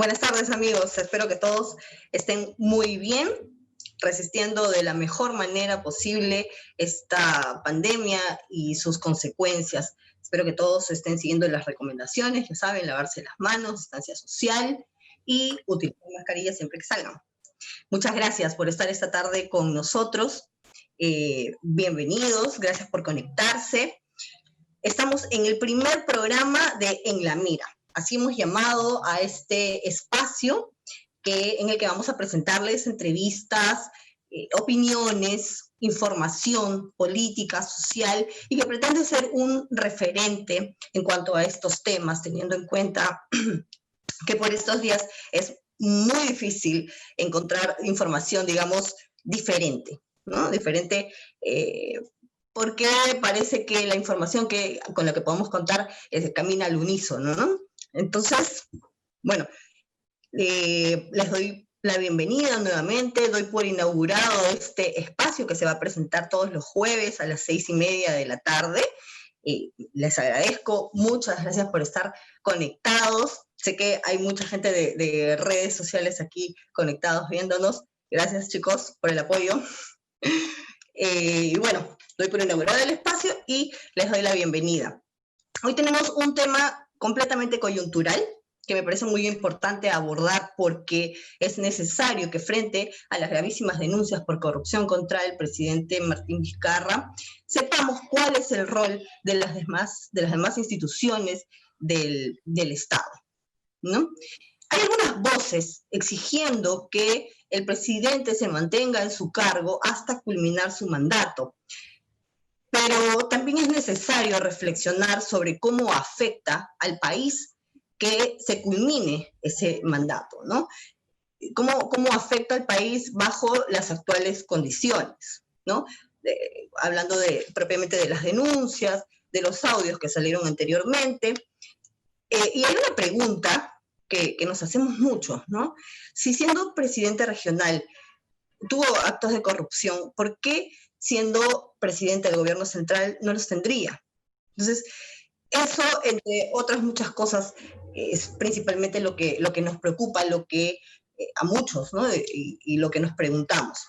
Buenas tardes, amigos. Espero que todos estén muy bien, resistiendo de la mejor manera posible esta pandemia y sus consecuencias. Espero que todos estén siguiendo las recomendaciones, ya saben, lavarse las manos, distancia social y utilizar mascarilla siempre que salgan. Muchas gracias por estar esta tarde con nosotros. Bienvenidos, gracias por conectarse. Estamos en el primer programa de En la Mira. Así hemos llamado a este espacio en el que vamos a presentarles entrevistas, opiniones, información política, social, y que pretende ser un referente en cuanto a estos temas, teniendo en cuenta que por estos días es muy difícil encontrar información, digamos, diferente, ¿no? Diferente, porque parece que la información con la que podemos contar camina al unísono, ¿no? Entonces, bueno, les doy la bienvenida nuevamente, doy por inaugurado este espacio que se va a presentar todos los jueves a las 6:30 de la tarde. Les agradezco, muchas gracias por estar conectados. Sé que hay mucha gente de redes sociales aquí conectados viéndonos. Gracias, chicos, por el apoyo. Y bueno, doy por inaugurado el espacio y les doy la bienvenida. Hoy tenemos un tema completamente coyuntural que me parece muy importante abordar porque es necesario que frente a las gravísimas denuncias por corrupción contra el presidente Martín Vizcarra, sepamos cuál es el rol de las demás instituciones del Estado, ¿no? Hay algunas voces exigiendo que el presidente se mantenga en su cargo hasta culminar su mandato, pero también es necesario reflexionar sobre cómo afecta al país que se culmine ese mandato, ¿no? ¿Cómo afecta al país bajo las actuales condiciones, ¿no? Hablando propiamente de las denuncias, de los audios que salieron anteriormente. Y hay una pregunta que nos hacemos mucho, ¿no? Si siendo presidente regional tuvo actos de corrupción, ¿por qué siendo presidente del gobierno central no los tendría? Entonces, eso, entre otras muchas cosas, es principalmente lo que nos preocupa, lo que a muchos, ¿no? Y lo que nos preguntamos.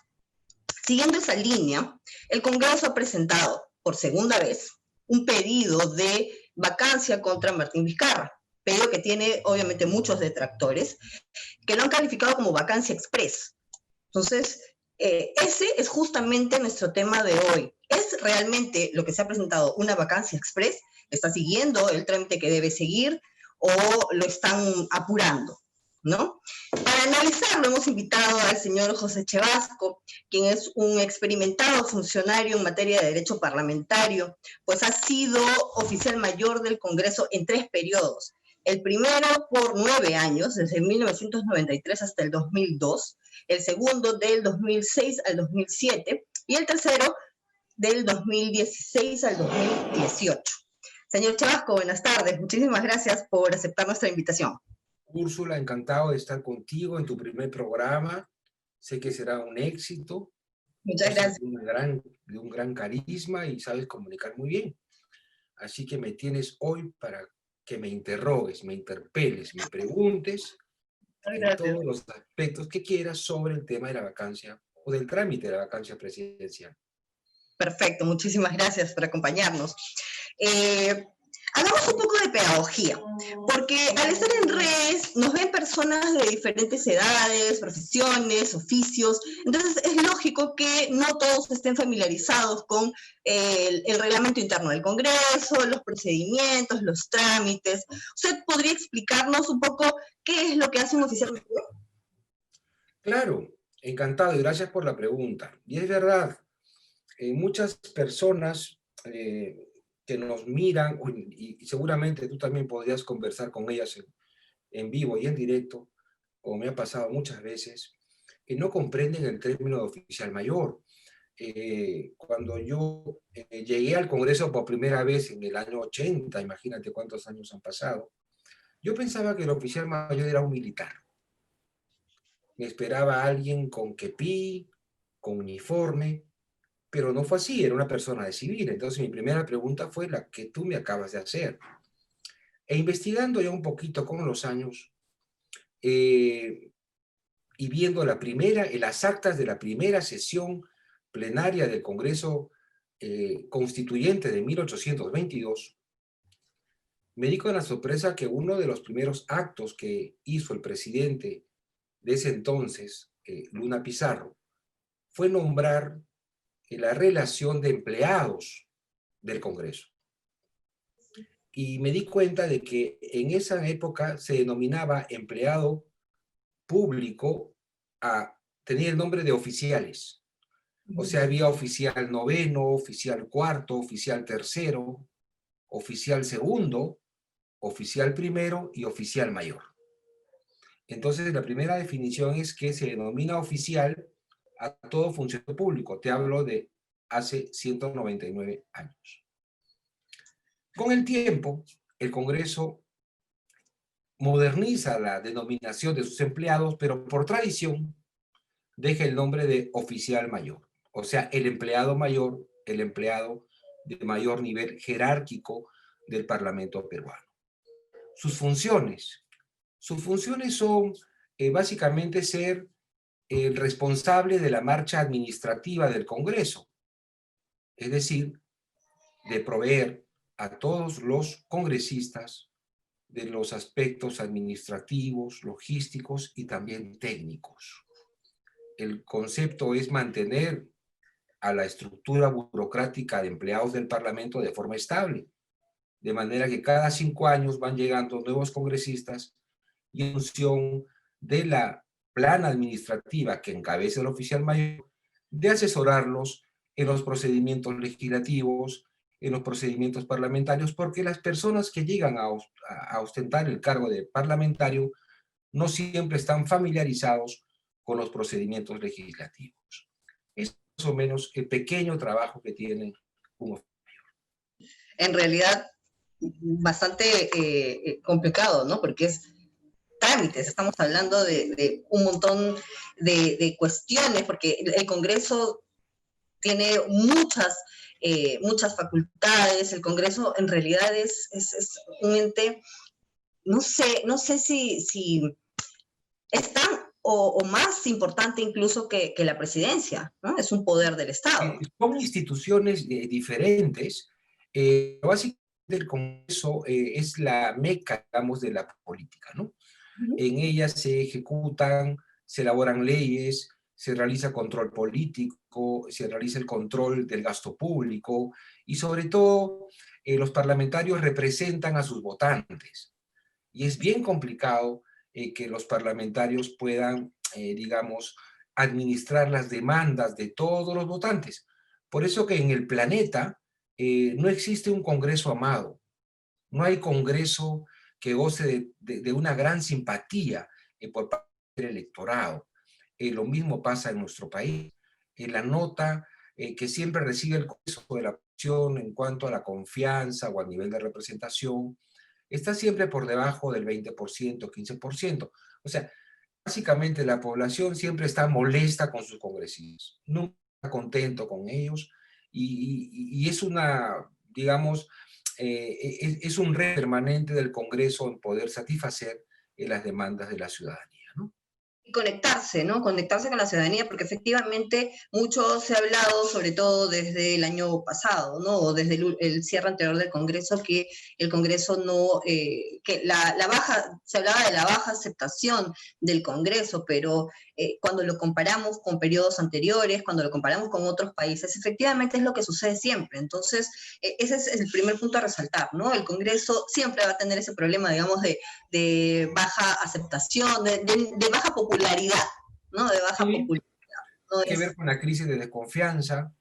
Siguiendo esa línea, el Congreso ha presentado por segunda vez un pedido de vacancia contra Martín Vizcarra, pedido que tiene obviamente muchos detractores, que lo han calificado como vacancia express. Entonces, ese es justamente nuestro tema de hoy. ¿Es realmente lo que se ha presentado una vacancia express? ¿Está siguiendo el trámite que debe seguir o lo están apurando? ¿No? Para analizarlo hemos invitado al señor José Chevasco, quien es un experimentado funcionario en materia de derecho parlamentario, pues ha sido oficial mayor del Congreso en 3 periodos. El primero por 9 años, desde 1993 hasta el 2002, el segundo del 2006 al 2007 y el tercero del 2016 al 2018. Señor Chevasco, buenas tardes. Muchísimas gracias por aceptar nuestra invitación. Úrsula, encantado de estar contigo en tu primer programa. Sé que será un éxito. Muchas gracias. De un gran carisma y sabes comunicar muy bien. Así que me tienes hoy para que me interrogues, me interpeles, me preguntes en todos los aspectos que quieras sobre el tema de la vacancia o del trámite de la vacancia presidencial. Perfecto, muchísimas gracias por acompañarnos. Hagamos un poco de pedagogía, porque al estar en redes nos ven personas de diferentes edades, profesiones, oficios, entonces es lógico que no todos estén familiarizados con el reglamento interno del Congreso, los procedimientos, los trámites. ¿Usted podría explicarnos un poco qué es lo que hace un oficial mayor? Claro, encantado y gracias por la pregunta. Y es verdad, muchas personas que nos miran, y seguramente tú también podrías conversar con ellas en vivo y en directo, como me ha pasado muchas veces, que no comprenden el término de oficial mayor. Cuando yo llegué al Congreso por primera vez en el año 80, imagínate cuántos años han pasado, yo pensaba que el oficial mayor era un militar. Me esperaba a alguien con kepí, con uniforme, pero no fue así, era una persona de civil. Entonces mi primera pregunta fue la que tú me acabas de hacer. E investigando ya un poquito con los años, y viendo las actas de la primera sesión plenaria del Congreso Constituyente de 1822, me di con la sorpresa que uno de los primeros actos que hizo el presidente de ese entonces, Luna Pizarro, fue nombrar la relación de empleados del Congreso. Y me di cuenta de que en esa época se denominaba empleado público tenía el nombre de oficiales. O sea, había oficial noveno, oficial cuarto, oficial tercero, oficial segundo, oficial primero y oficial mayor. Entonces, la primera definición es que se denomina oficial a todo funcionario público. Te hablo de hace 199 años. Con el tiempo, el Congreso moderniza la denominación de sus empleados, pero por tradición deja el nombre de oficial mayor. O sea, el empleado mayor, el empleado de mayor nivel jerárquico del Parlamento peruano. Sus funciones son básicamente ser el responsable de la marcha administrativa del Congreso, es decir, de proveer a todos los congresistas de los aspectos administrativos, logísticos y también técnicos. El concepto es mantener a la estructura burocrática de empleados del Parlamento de forma estable, de manera que cada 5 años van llegando nuevos congresistas y en función de la plana administrativa que encabeza el oficial mayor, de asesorarlos en los procedimientos legislativos, en los procedimientos parlamentarios, porque las personas que llegan a ostentar el cargo de parlamentario no siempre están familiarizados con los procedimientos legislativos. Es más o menos el pequeño trabajo que tiene un oficial mayor. En realidad, bastante complicado, ¿no? Porque es trámites, estamos hablando de un montón de cuestiones, porque el Congreso tiene muchas facultades, el Congreso en realidad es un ente, no sé si es tan o más importante incluso que la presidencia, ¿no? Es un poder del Estado. Son instituciones diferentes. Básicamente el Congreso es la meca, digamos, de la política, ¿no? En ellas se ejecutan, se elaboran leyes, se realiza control político, se realiza el control del gasto público y sobre todo los parlamentarios representan a sus votantes. Y es bien complicado que los parlamentarios puedan, digamos, administrar las demandas de todos los votantes. Por eso que en el planeta no existe un Congreso amado, no hay Congreso que goce de una gran simpatía por parte del electorado. Lo mismo pasa en nuestro país. La nota que siempre recibe el Congreso de la población en cuanto a la confianza o al nivel de representación está siempre por debajo del 20%, 15%. O sea, básicamente la población siempre está molesta con sus congresistas, nunca está contento con ellos y es una, digamos, es un reto permanente del Congreso en poder satisfacer las demandas de la ciudadanía, ¿no? Y conectarse, ¿no? Conectarse con la ciudadanía, porque efectivamente mucho se ha hablado, sobre todo desde el año pasado, ¿no? O desde el cierre anterior del Congreso, que el Congreso no, que se hablaba de la baja aceptación del Congreso, pero cuando lo comparamos con periodos anteriores, cuando lo comparamos con otros países, efectivamente es lo que sucede siempre. Entonces, ese es el primer punto a resaltar, ¿no? El Congreso siempre va a tener ese problema, digamos, de baja aceptación, de baja popularidad, ¿no? De baja popularidad. No tiene que ver con la crisis de desconfianza,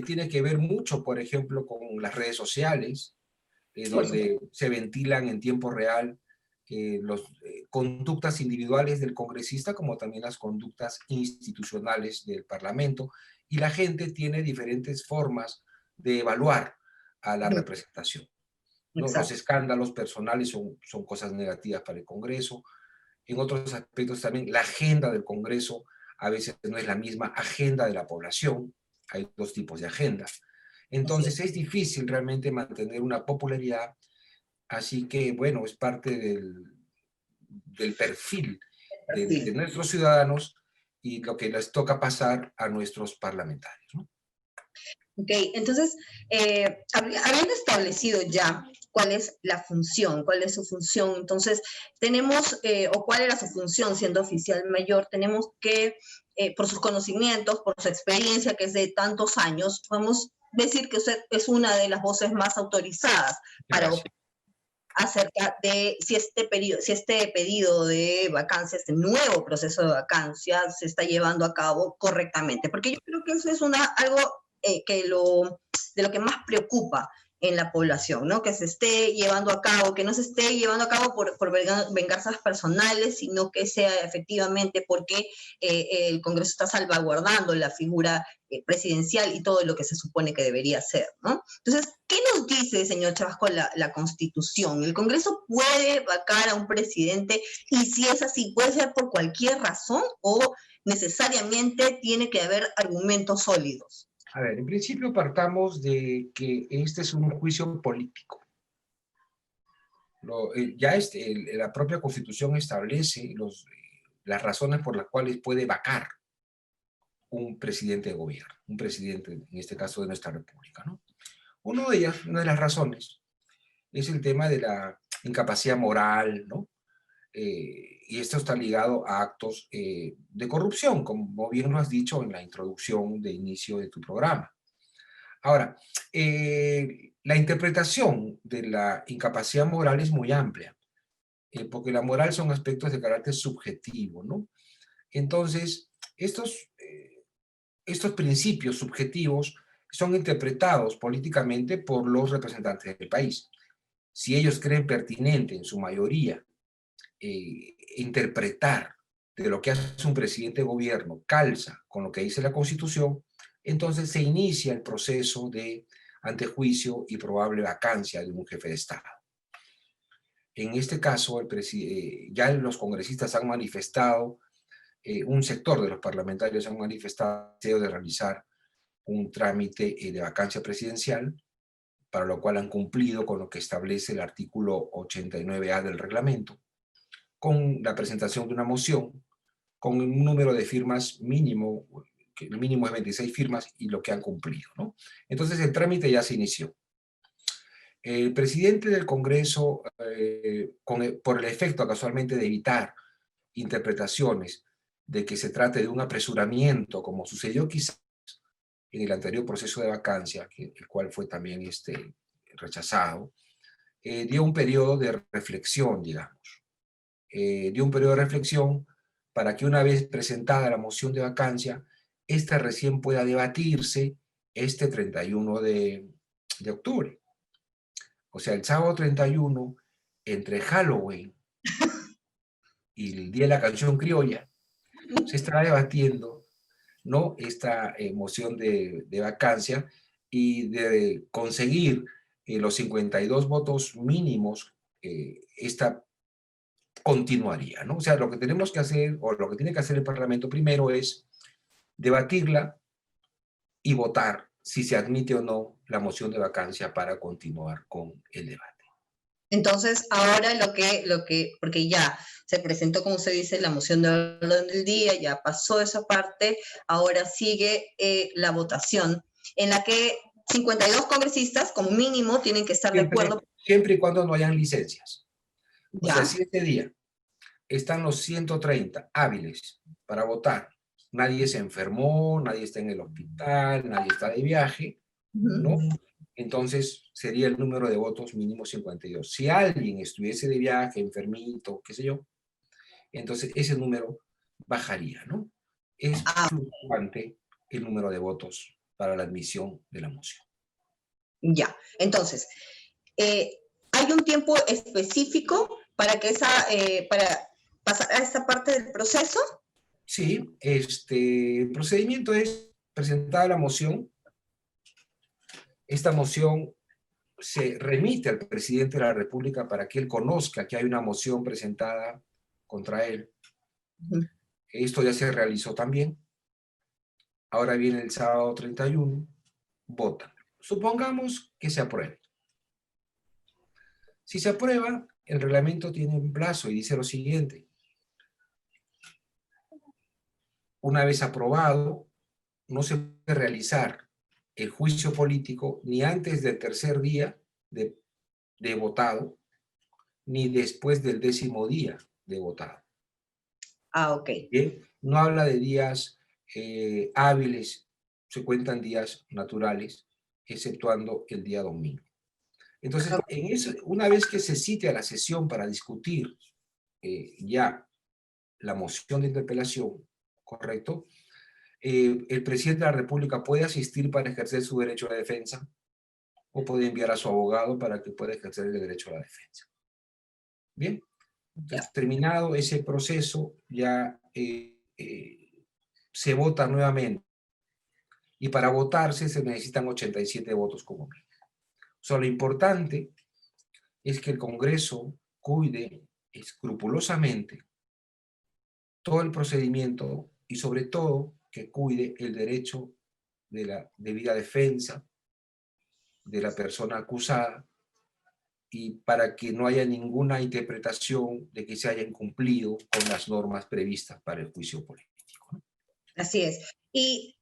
tiene que ver mucho, por ejemplo, con las redes sociales, donde se ventilan en tiempo real las conductas individuales del congresista, como también las conductas institucionales del Parlamento, y la gente tiene diferentes formas de evaluar a la representación, ¿no? Los escándalos personales son cosas negativas para el Congreso. En otros aspectos también, la agenda del Congreso a veces no es la misma agenda de la población. Hay 2 tipos de agendas. Entonces es difícil realmente mantener una popularidad. Así que, bueno, es parte del perfil de nuestros ciudadanos y lo que les toca pasar a nuestros parlamentarios, ¿no? Ok, entonces, habiendo establecido ya cuál es la función, cuál es su función, entonces tenemos, o cuál era su función siendo oficial mayor, tenemos que, por sus conocimientos, por su experiencia, que es de tantos años, podemos decir que usted es una de las voces más autorizadas para Gracias. acerca de si este pedido de vacancia, este nuevo proceso de vacancia se está llevando a cabo correctamente. Porque yo creo que eso es algo de lo que más preocupa en la población, ¿no? Que se esté llevando a cabo, que no se esté llevando a cabo por venganzas personales, sino que sea efectivamente porque el Congreso está salvaguardando la figura presidencial y todo lo que se supone que debería ser, ¿no? Entonces, ¿qué nos dice, señor Chabasco, la Constitución? ¿El Congreso puede vacar a un presidente? Y si es así, ¿puede ser por cualquier razón o necesariamente tiene que haber argumentos sólidos? A ver, en principio partamos de que este es un juicio político. La propia Constitución establece las razones por las cuales puede vacar un presidente de gobierno, un presidente, en este caso de nuestra república, ¿no? Una de las razones, es el tema de la incapacidad moral, ¿no? Y esto está ligado a actos de corrupción, como bien lo has dicho en la introducción de inicio de tu programa. Ahora, la interpretación de la incapacidad moral es muy amplia, porque la moral son aspectos de carácter subjetivo, ¿no? Entonces, estos principios subjetivos son interpretados políticamente por los representantes del país. Si ellos creen pertinente, en su mayoría, interpretar de lo que hace un presidente de gobierno calza con lo que dice la Constitución, entonces se inicia el proceso de antejuicio y probable vacancia de un jefe de Estado. En este caso, ya los congresistas han manifestado, un sector de los parlamentarios han manifestado el deseo de realizar un trámite de vacancia presidencial, para lo cual han cumplido con lo que establece el artículo 89A del reglamento, con la presentación de una moción, con un número de firmas mínimo, que el mínimo es 26 firmas, y lo que han cumplido, ¿no? Entonces el trámite ya se inició. El presidente del Congreso, por el efecto casualmente de evitar interpretaciones de que se trate de un apresuramiento, como sucedió quizás en el anterior proceso de vacancia, el cual fue también rechazado, dio un periodo de reflexión, digamos. Dio un periodo de reflexión para que una vez presentada la moción de vacancia, esta recién pueda debatirse este 31 de octubre. O sea, el sábado 31, entre Halloween y el Día de la Canción Criolla, se estará debatiendo, ¿no?, esta moción de vacancia, y de conseguir los 52 votos mínimos, esta continuaría, ¿no? O sea, lo que tenemos que hacer, o lo que tiene que hacer el Parlamento primero, es debatirla y votar si se admite o no la moción de vacancia para continuar con el debate. Entonces, ahora porque ya se presentó, como usted dice, la moción de orden del día, ya pasó esa parte, ahora sigue la votación, en la que 52 congresistas, como mínimo, tienen que estar de acuerdo. Siempre y cuando no hayan licencias. O sea, Ya. si este día están los 130 hábiles para votar, nadie se enfermó, nadie está en el hospital, nadie está de viaje, ¿no? Entonces sería el número de votos mínimo 52. Si alguien estuviese de viaje, enfermito, qué sé yo, entonces ese número bajaría, ¿no? Es fluctuante el número de votos para la admisión de la moción. Ya, entonces, ¿hay un tiempo específico para para pasar a esta parte del proceso? Sí, el procedimiento es presentar la moción. Esta moción se remite al presidente de la República para que él conozca que hay una moción presentada contra él. Esto ya se realizó también. Ahora viene el sábado 31, votan. Supongamos que se apruebe. Si se aprueba, el reglamento tiene un plazo y dice lo siguiente: una vez aprobado, no se puede realizar el juicio político ni antes del tercer día de votado, ni después del 10º día de votado. Ah, ok. Bien, no habla de días hábiles, se cuentan días naturales, exceptuando el día domingo. Entonces, una vez que se cite a la sesión para discutir ya la moción de interpelación, ¿correcto? El presidente de la República puede asistir para ejercer su derecho a la defensa o puede enviar a su abogado para que pueda ejercer el derecho a la defensa. Bien, entonces, terminado ese proceso, ya se vota nuevamente. Y para votarse se necesitan 87 votos como mínimo. O sea, lo importante es que el Congreso cuide escrupulosamente todo el procedimiento y sobre todo que cuide el derecho de la debida defensa de la persona acusada y para que no haya ninguna interpretación de que se hayan cumplido con las normas previstas para el juicio político. Así es. Y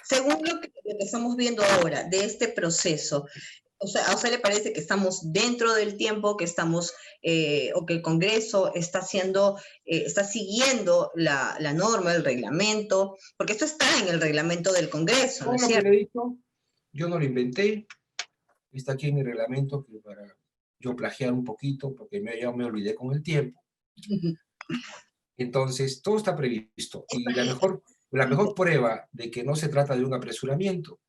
según lo que estamos viendo ahora de este proceso, o sea, ¿a usted le parece que estamos dentro del tiempo, que estamos, o que el Congreso está haciendo, está siguiendo la norma, el reglamento? Porque esto está en el reglamento del Congreso, ¿no es Todo lo que cierto? le he dicho, yo no lo inventé, está aquí en mi reglamento que para yo plagiar un poquito, porque ya me olvidé con el tiempo. Entonces, todo está previsto. Y la mejor prueba de que no se trata de un apresuramiento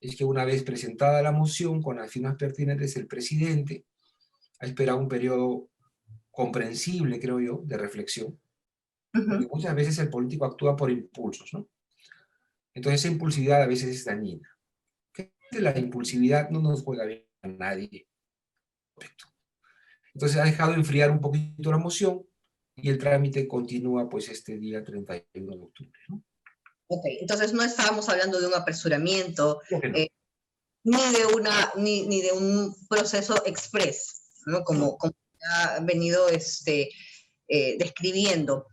es que una vez presentada la moción con las firmas pertinentes, el presidente ha esperado un periodo comprensible, creo yo, de reflexión, porque muchas veces el político actúa por impulsos, ¿no? Entonces esa impulsividad a veces es dañina. La impulsividad no nos juega bien a nadie. Correcto. Entonces ha dejado enfriar un poquito la moción y el trámite continúa pues este día 31 de octubre, ¿no? Ok, entonces no estábamos hablando de un apresuramiento, ¿Por qué no? ni de un proceso express, ¿no? Como ha venido describiendo.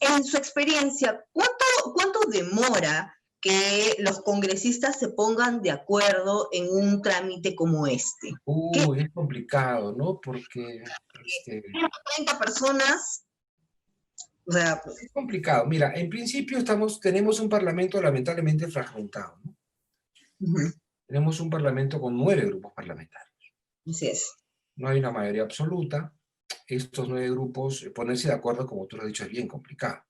En su experiencia, ¿cuánto demora que los congresistas se pongan de acuerdo en un trámite como este? ¿Qué? Es complicado, ¿no? Porque 30 personas, o sea, es complicado. Mira, en principio tenemos un parlamento lamentablemente fragmentado, ¿no? Tenemos un parlamento con 9 grupos parlamentarios. así es. No hay una mayoría absoluta. Estos 9 grupos, ponerse de acuerdo, como tú lo has dicho, es bien complicado.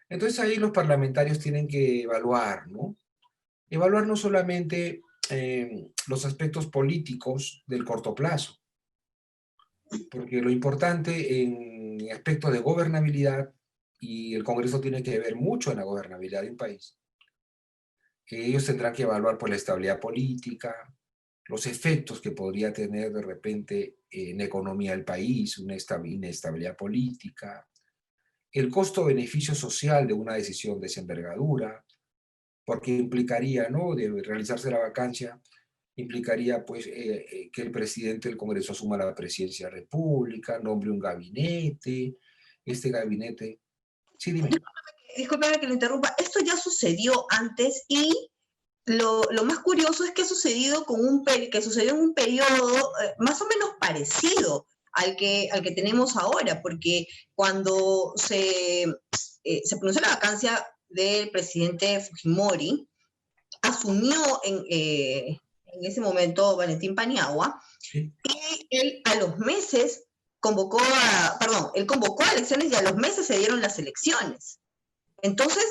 Entonces ahí los parlamentarios tienen que evaluar, ¿no? Evaluar no solamente los aspectos políticos del corto plazo, porque lo importante en aspectos de gobernabilidad, y el Congreso tiene que ver mucho en la gobernabilidad de un país, que ellos tendrán que evaluar por la estabilidad política, los efectos que podría tener de repente en la economía del país, una inestabilidad política, el costo-beneficio social de una decisión de esa envergadura, porque implicaría, ¿no?, de realizarse la vacancia, implicaría pues que el presidente del Congreso asuma la presidencia de la República, nombre un gabinete, este gabinete... Sí, dime. Discúlpeme que lo interrumpa, esto ya sucedió antes y lo más curioso es que que sucedió en un periodo más o menos parecido al que tenemos ahora, porque cuando se pronunció la vacancia del presidente Fujimori, asumió en ese momento Valentín Paniagua, Sí. y él a los meses él convocó a elecciones y a los meses se dieron las elecciones. Entonces,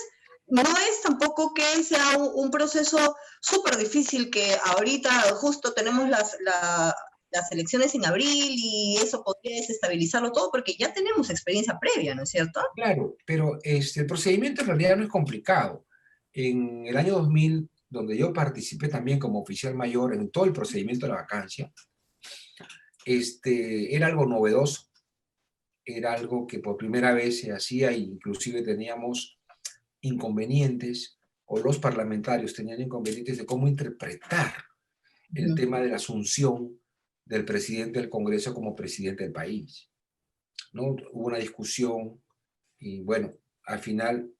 no es tampoco que sea un proceso súper difícil que ahorita justo tenemos las elecciones en abril y eso podría desestabilizarlo todo porque ya tenemos experiencia previa, ¿no es cierto? Claro, pero el procedimiento en realidad no es complicado. En el año 2000, donde yo participé también como oficial mayor en todo el procedimiento de la vacancia, era algo novedoso, era algo que por primera vez se hacía e inclusive teníamos inconvenientes, o los parlamentarios tenían inconvenientes de cómo interpretar el tema de la asunción del presidente del Congreso como presidente del país, ¿no? Hubo una discusión y bueno, al final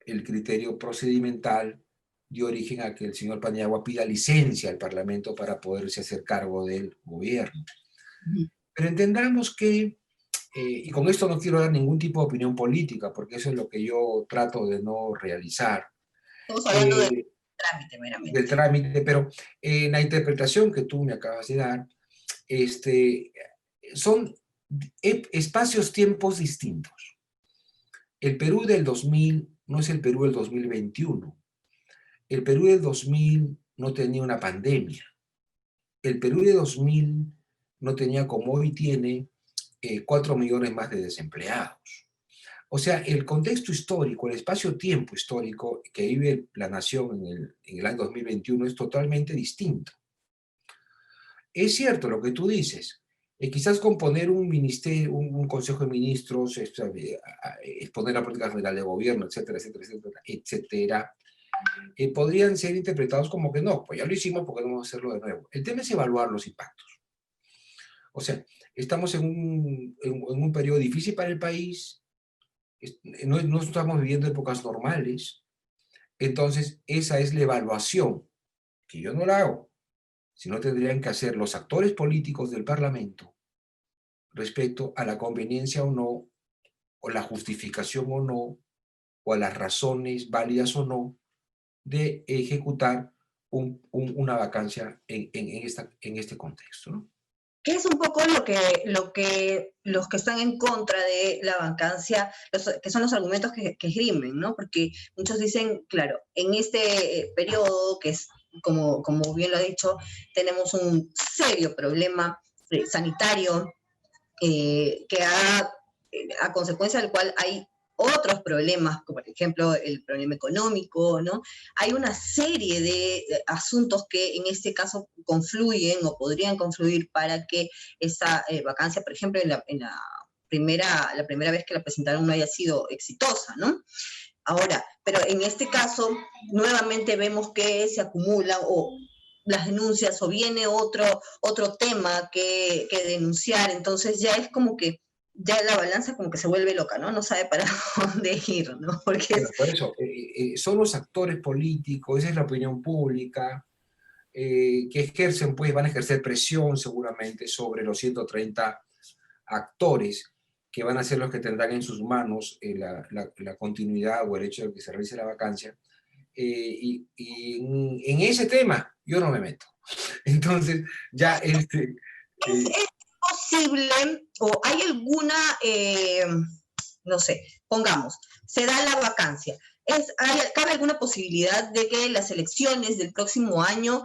el criterio procedimental dio origen a que el señor Paniagua pida licencia al Parlamento para poderse hacer cargo del gobierno. Pero entendamos que, y con esto no quiero dar ningún tipo de opinión política, porque eso es lo que yo trato de no realizar. Estamos hablando del trámite meramente. Del trámite, pero en la interpretación que tú me acabas de dar, son espacios-tiempos distintos. El Perú del 2000 no es el Perú del 2021. El Perú del 2000 no tenía una pandemia. El Perú de 2000 no tenía, como hoy tiene, 4 millones más de desempleados. O sea, el contexto histórico, el espacio-tiempo histórico que vive la nación en el año 2021 es totalmente distinto. Es cierto lo que tú dices. Quizás componer un ministerio, un consejo de ministros, exponer la política general de gobierno, etcétera, etcétera, etcétera, etcétera, podrían ser interpretados como que no, pues ya lo hicimos, ¿por qué no vamos a hacerlo de nuevo? El tema es evaluar los impactos. O sea, estamos en un periodo difícil para el país, no estamos viviendo épocas normales, entonces esa es la evaluación, que yo no la hago, sino tendrían que hacer los actores políticos del Parlamento respecto a la conveniencia o no, o la justificación o no, o a las razones válidas o no, de ejecutar una vacancia en este contexto, ¿no? Que es un poco lo que los que están en contra de la vacancia, que son los argumentos que esgrimen, ¿no? Porque muchos dicen, claro, en este periodo, que es, como bien lo ha dicho, tenemos un serio problema sanitario, que a consecuencia del cual hay otros problemas, como por ejemplo el problema económico, ¿no? Hay una serie de asuntos que en este caso confluyen o podrían confluir para que esa vacancia, por ejemplo, en la primera vez que la presentaron no haya sido exitosa, ¿no? Ahora, pero en este caso, nuevamente vemos que se acumulan o las denuncias o viene otro tema que denunciar, entonces ya es como que ya la balanza como que se vuelve loca, ¿no? No sabe para dónde ir, ¿no? Porque Bueno, por eso, son los actores políticos, esa es la opinión pública, que ejercen, pues van a ejercer presión seguramente sobre los 130 actores que van a ser los que tendrán en sus manos la continuidad o el hecho de que se realice la vacancia. Y en ese tema yo no me meto. Entonces, ya ¿Es posible o hay alguna, no sé, pongamos, se da la vacancia? ¿Cabe alguna posibilidad de que las elecciones del próximo año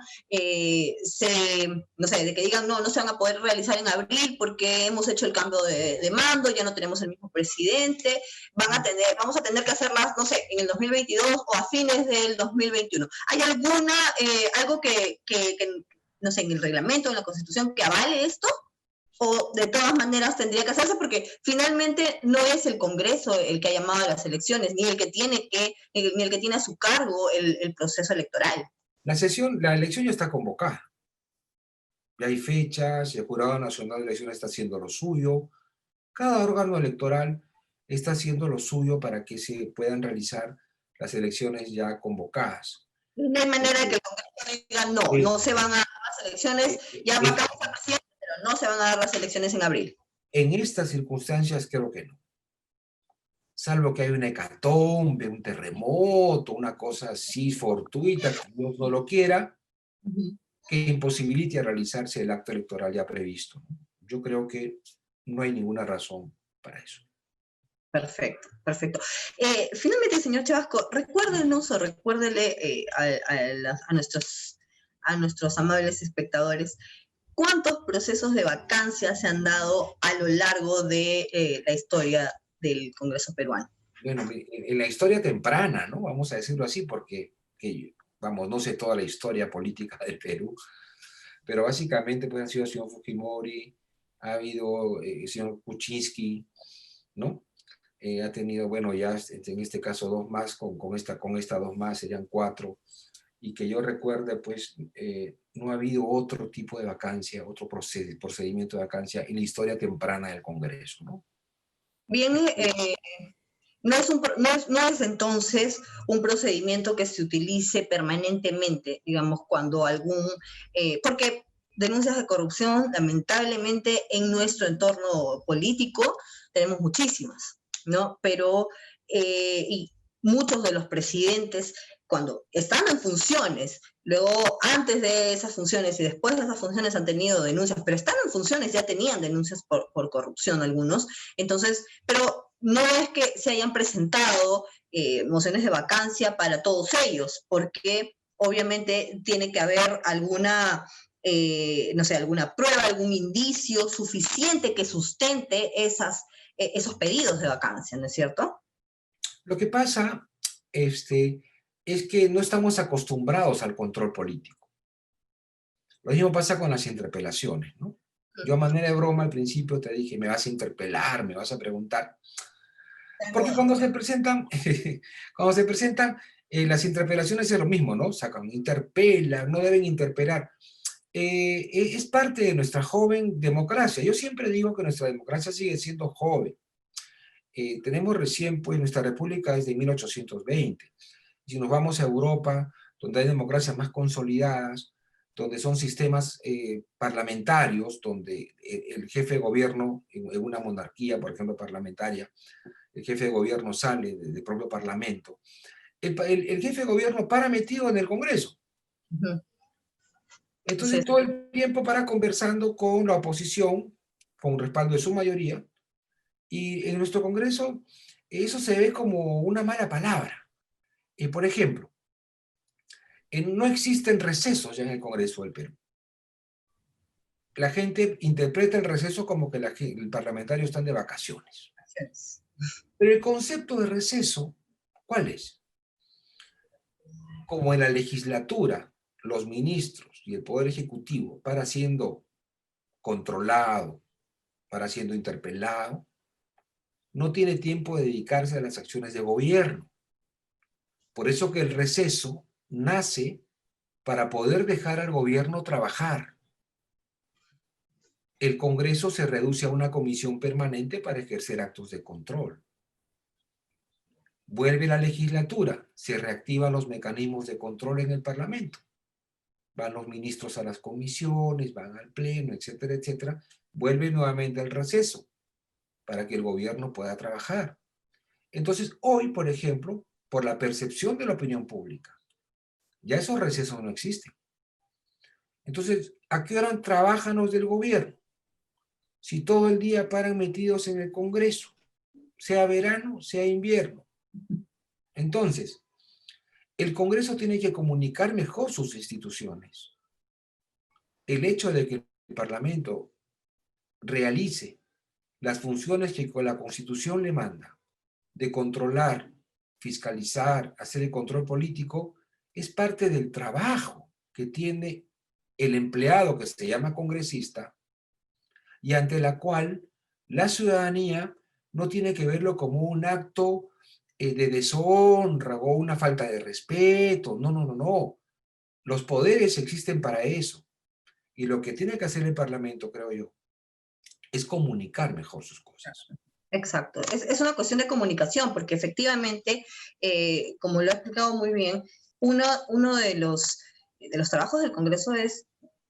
no sé, de que digan no se van a poder realizar en abril porque hemos hecho el cambio de mando, ya no tenemos el mismo presidente, vamos a tener que hacerlas, no sé, en el 2022 o a fines del 2021? ¿Hay algo que no sé, en el reglamento, en la Constitución, que avale esto? ¿O de todas maneras tendría que hacerse? Porque finalmente no es el Congreso el que ha llamado a las elecciones, ni el que tiene a su cargo el proceso electoral. la elección ya está convocada. Ya hay fechas, el Jurado Nacional de Elecciones está haciendo lo suyo. Cada órgano electoral está haciendo lo suyo para que se puedan realizar las elecciones ya convocadas. No hay manera de que el Congreso diga no se van a dar las elecciones, ya votamos al presidente, pero no se van a dar las elecciones en abril. En estas circunstancias creo que no. Salvo que haya una hecatombe, un terremoto, una cosa así fortuita, que Dios no lo quiera, que imposibilite realizarse el acto electoral ya previsto. Yo creo que no hay ninguna razón para eso. Perfecto, perfecto. Finalmente, señor Chabasco, recuérdenos o recuérdele a nuestros amables espectadores cuántos procesos de vacancia se han dado a lo largo de la historia del Congreso peruano. Bueno, en la historia temprana, ¿no? Vamos a decirlo así, porque, vamos, no sé toda la historia política del Perú, pero básicamente pues han sido el señor Fujimori, ha habido el señor Kuczynski, ¿no? Ha tenido, bueno, ya en este caso 2 más, con esta 2 más serían 4, y que yo recuerde, pues, no ha habido otro tipo de vacancia, otro procedimiento de vacancia en la historia temprana del Congreso, ¿no? Bien, No es entonces un procedimiento que se utilice permanentemente, digamos, cuando porque denuncias de corrupción, lamentablemente, en nuestro entorno político tenemos muchísimas, ¿no? Pero, y muchos de los presidentes, cuando están en funciones, luego antes de esas funciones y después de esas funciones han tenido denuncias, pero están en funciones, ya tenían denuncias por corrupción algunos, entonces, pero no es que se hayan presentado mociones de vacancia para todos ellos, porque obviamente tiene que haber alguna, no sé, alguna prueba, algún indicio suficiente que sustente esos pedidos de vacancia, ¿no es cierto? Lo que pasa este, es que no estamos acostumbrados al control político. Lo mismo pasa con las interpelaciones, ¿no? Yo a manera de broma al principio te dije, me vas a interpelar, me vas a preguntar. Porque cuando se presentan, las interpelaciones es lo mismo, ¿no? Sacan, interpelan, no deben interpelar. Es parte de nuestra joven democracia. Yo siempre digo que nuestra democracia sigue siendo joven. Tenemos recién, pues, nuestra república es de 1820. Si nos vamos a Europa, donde hay democracias más consolidadas, donde son sistemas parlamentarios, donde el jefe de gobierno, en una monarquía, por ejemplo, parlamentaria, el jefe de gobierno sale del propio parlamento, el jefe de gobierno para metido en el Congreso. Uh-huh. Entonces, Sí. todo el tiempo para conversando con la oposición, con respaldo de su mayoría, y en nuestro Congreso eso se ve como una mala palabra. Por ejemplo, no existen recesos ya en el Congreso del Perú. La gente interpreta el receso como que el parlamentario están de vacaciones. Pero el concepto de receso, ¿cuál es? Como en la legislatura, los ministros y el Poder Ejecutivo para siendo controlado, para siendo interpelado, no tiene tiempo de dedicarse a las acciones de gobierno. Por eso que el receso nace para poder dejar al gobierno trabajar. El Congreso se reduce a una comisión permanente para ejercer actos de control. Vuelve la legislatura, se reactivan los mecanismos de control en el Parlamento. Van los ministros a las comisiones, van al pleno, etcétera, etcétera. Vuelve nuevamente el receso para que el gobierno pueda trabajar. Entonces, hoy, por ejemplo, por la percepción de la opinión pública, ya esos recesos no existen. Entonces, ¿a qué hora trabajan los del gobierno? Si todo el día paran metidos en el Congreso, sea verano, sea invierno. Entonces, el Congreso tiene que comunicar mejor sus instituciones. El hecho de que el Parlamento realice las funciones que con la Constitución le manda, de controlar, fiscalizar, hacer el control político, es parte del trabajo que tiene el empleado que se llama congresista y ante la cual la ciudadanía no tiene que verlo como un acto de deshonra o una falta de respeto. No, no, no, no. Los poderes existen para eso. Y lo que tiene que hacer el Parlamento, creo yo, es comunicar mejor sus cosas. Exacto. Es una cuestión de comunicación, porque efectivamente, como lo ha explicado muy bien, uno de los trabajos del Congreso de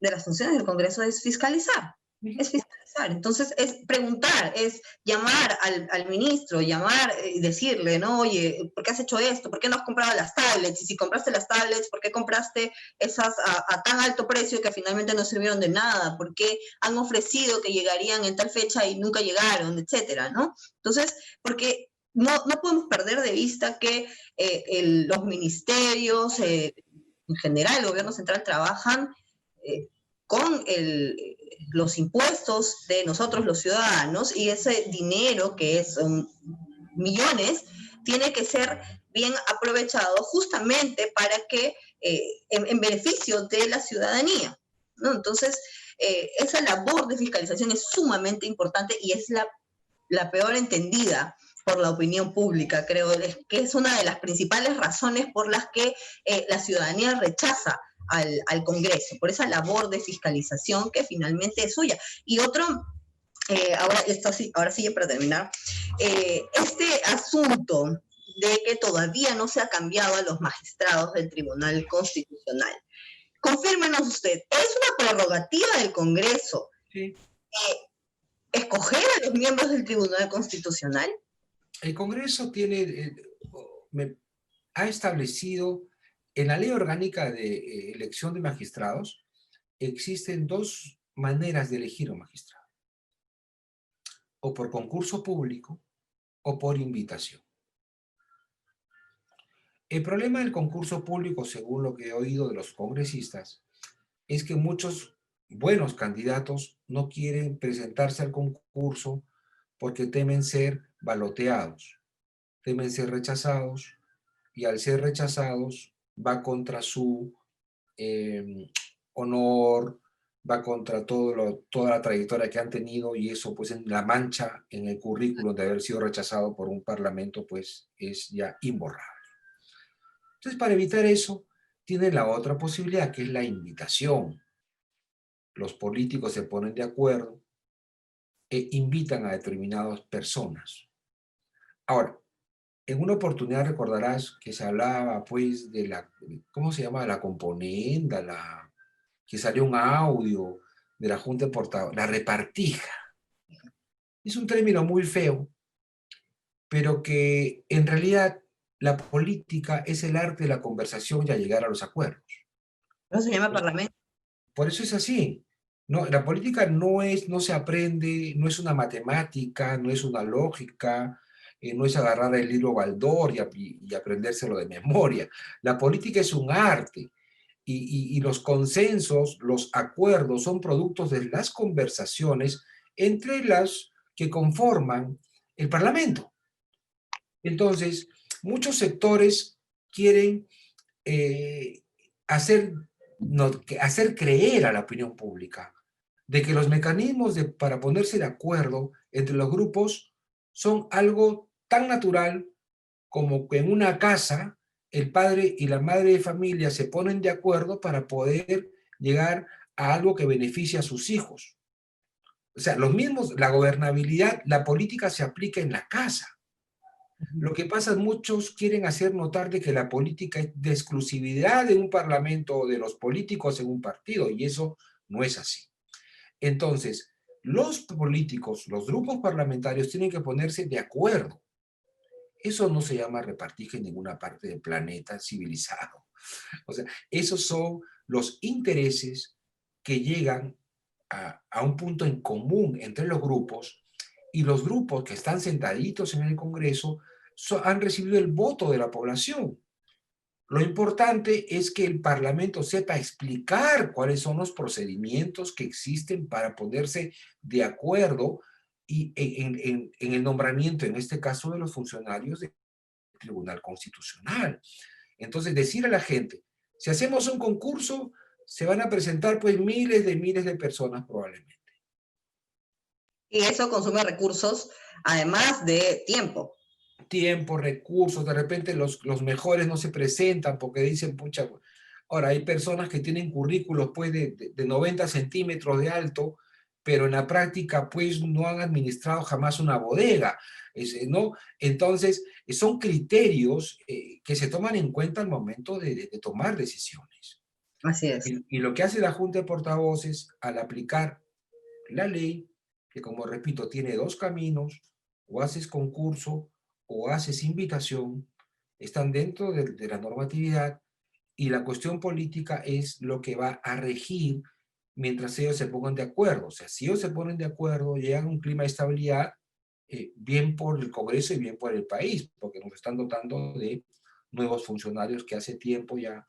las funciones del Congreso es fiscalizar. Es fiscalizar. Entonces, es preguntar, es llamar al ministro, llamar y decirle, ¿no? Oye, ¿por qué has hecho esto? ¿Por qué no has comprado las tablets? Y si compraste las tablets, ¿por qué compraste esas a tan alto precio que finalmente no sirvieron de nada? ¿Por qué han ofrecido que llegarían en tal fecha y nunca llegaron, etcétera, ¿no? Entonces, porque no podemos perder de vista que los ministerios, en general, el gobierno central trabajan con los impuestos de nosotros los ciudadanos, y ese dinero que son millones tiene que ser bien aprovechado justamente para que en beneficio de la ciudadanía, ¿no? Entonces, esa labor de fiscalización es sumamente importante y es la peor entendida por la opinión pública, creo que es una de las principales razones por las que la ciudadanía rechaza al Congreso, por esa labor de fiscalización que finalmente es suya. Y otro ahora sí, para terminar, este asunto de que todavía no se ha cambiado a los magistrados del Tribunal Constitucional. Confírmenos usted, ¿es una prerrogativa del Congreso Sí. escoger a los miembros del Tribunal Constitucional? El Congreso ha establecido en la ley orgánica de elección de magistrados, existen dos maneras de elegir a un magistrado: o por concurso público o por invitación. El problema del concurso público, según lo que he oído de los congresistas, es que muchos buenos candidatos no quieren presentarse al concurso porque temen ser baloteados, temen ser rechazados, y al ser rechazados va contra su honor, va contra toda la trayectoria que han tenido, y eso pues en la mancha en el currículum de haber sido rechazado por un parlamento pues es ya imborrable. Entonces, para evitar eso, tienen la otra posibilidad, que es la invitación. Los políticos se ponen de acuerdo e invitan a determinadas personas. Ahora, en una oportunidad recordarás que se hablaba pues de la, ¿cómo se llama? La componenda, que salió un audio de la Junta de Portavoces, la repartija. Es un término muy feo, pero que en realidad la política es el arte de la conversación y a llegar a los acuerdos. No se llama Parlamento. Por eso es así. No, la política no se aprende, no es una matemática, no es una lógica, no es agarrar el libro Baldor y aprendérselo de memoria. La política es un arte, y los consensos, los acuerdos son productos de las conversaciones entre las que conforman el Parlamento. Entonces, muchos sectores quieren eh, hacer, hacer creer a la opinión pública de que los mecanismos para ponerse de acuerdo entre los grupos son algo tan natural como que en una casa el padre y la madre de familia se ponen de acuerdo para poder llegar a algo que beneficie a sus hijos. O sea, los mismos, la gobernabilidad, la política se aplica en la casa. Lo que pasa es que muchos quieren hacer notar de que la política es de exclusividad de un parlamento o de los políticos en un partido, y eso no es así. Entonces, los políticos, los grupos parlamentarios tienen que ponerse de acuerdo. Eso no se llama repartija en ninguna parte del planeta civilizado. O sea, esos son los intereses que llegan a un punto en común entre los grupos, y los grupos que están sentaditos en el Congreso han recibido el voto de la población. Lo importante es que el Parlamento sepa explicar cuáles son los procedimientos que existen para ponerse de acuerdo y en el nombramiento, en este caso, de los funcionarios del Tribunal Constitucional. Entonces, decir a la gente, si hacemos un concurso, se van a presentar pues miles de personas probablemente. Y eso consume recursos, además de tiempo. Tiempo, recursos, de repente los mejores no se presentan porque dicen, pucha, ahora hay personas que tienen currículos pues de 90 centímetros de alto, pero en la práctica pues no han administrado jamás una bodega, ¿no? Entonces, son criterios que se toman en cuenta al momento de tomar decisiones. Así es. Y lo que hace la Junta de Portavoces al aplicar la ley, que como repito, tiene dos caminos: o haces concurso o haces invitación, están dentro de la normatividad, y la cuestión política es lo que va a regir mientras ellos se pongan de acuerdo. O sea, si ellos se ponen de acuerdo, llegan a un clima de estabilidad, bien por el Congreso y bien por el país, porque nos están dotando de nuevos funcionarios que hace tiempo ya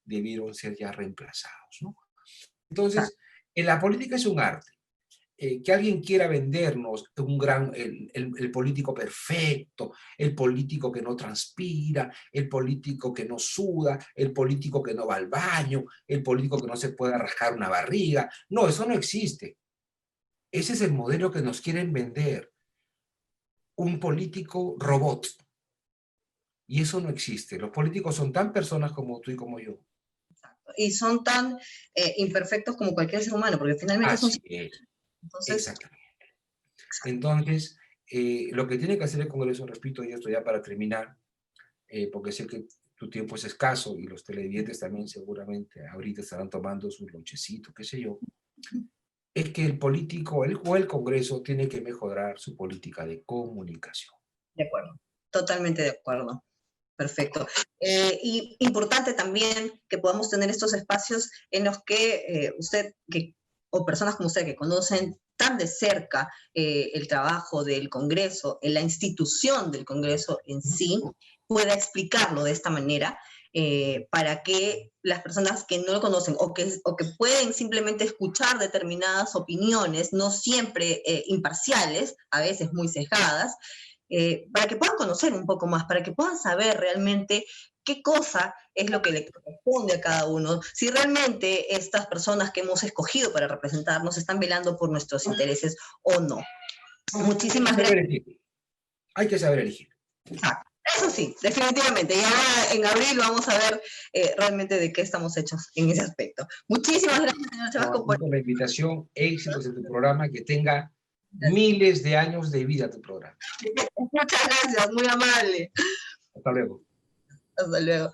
debieron ser ya reemplazados, ¿no? Entonces, en la política es un arte. Que alguien quiera vendernos el político perfecto, el político que no transpira, el político que no suda, el político que no va al baño, el político que no se puede rascar una barriga. No, eso no existe. Ese es el modelo que nos quieren vender. Un político robot. Y eso no existe. Los políticos son tan personas como tú y como yo. Y son tan imperfectos como cualquier ser humano, porque finalmente Así es. Entonces, Exactamente. Entonces, lo que tiene que hacer el Congreso, repito, y esto ya para terminar, porque sé que tu tiempo es escaso y los televidentes también seguramente ahorita estarán tomando su lonchecito, qué sé yo, es que el político o el Congreso tiene que mejorar su política de comunicación. De acuerdo, totalmente de acuerdo. Perfecto. Y importante también que podamos tener estos espacios en los que o personas como usted que conocen tan de cerca el trabajo del Congreso, en la institución del Congreso en sí, pueda explicarlo de esta manera, para que las personas que no lo conocen o que pueden simplemente escuchar determinadas opiniones, no siempre imparciales, a veces muy sesgadas, para que puedan conocer un poco más, para que puedan saber realmente qué cosa es lo que le corresponde a cada uno, si realmente estas personas que hemos escogido para representarnos están velando por nuestros intereses o no. Muchísimas gracias. Hay que saber elegir. Exacto. Eso sí, definitivamente. Y ahora en abril vamos a ver realmente de qué estamos hechos en ese aspecto. Muchísimas gracias, señor Chabasco, por la invitación. Éxitos en tu programa, que tenga miles de años de vida tu programa. Muchas gracias, muy amable. Hasta luego. Hasta luego.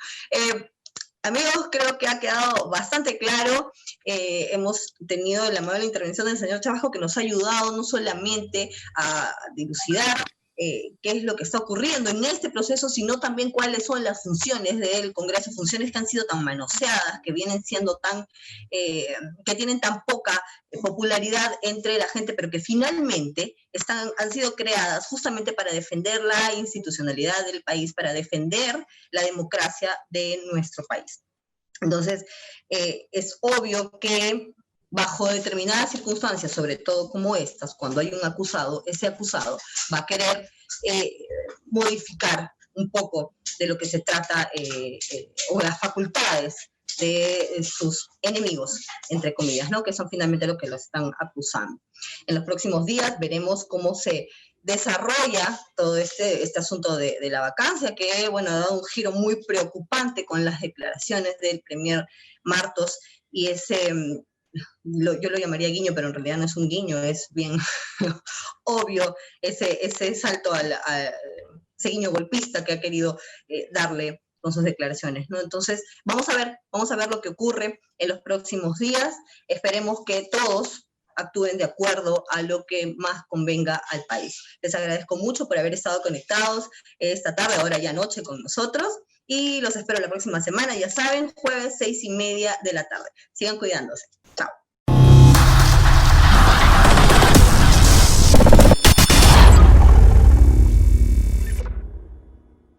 Amigos, creo que ha quedado bastante claro. Hemos tenido la amable intervención del señor Chabasco, que nos ha ayudado no solamente a dilucidar qué es lo que está ocurriendo en este proceso, sino también cuáles son las funciones del Congreso, funciones que han sido tan manoseadas, que vienen siendo que tienen tan poca popularidad entre la gente, pero que finalmente han sido creadas justamente para defender la institucionalidad del país, para defender la democracia de nuestro país. Entonces, es obvio que bajo determinadas circunstancias, sobre todo como estas, cuando hay un acusado, ese acusado va a querer modificar un poco de lo que se trata, o las facultades de sus enemigos, entre comillas, ¿no? Que son finalmente lo que lo están acusando. En los próximos días veremos cómo se desarrolla todo este asunto de la vacancia, que, bueno, ha dado un giro muy preocupante con las declaraciones del premier Martos y yo lo llamaría guiño, pero en realidad no es un guiño, es bien obvio ese salto ese guiño golpista que ha querido darle con sus declaraciones, ¿no? Entonces, vamos a ver lo que ocurre en los próximos días. Esperemos que todos actúen de acuerdo a lo que más convenga al país. Les agradezco mucho por haber estado conectados esta tarde, ahora ya noche, con nosotros, y los espero la próxima semana, ya saben, jueves 6:30 de la tarde. Sigan cuidándose. Chao.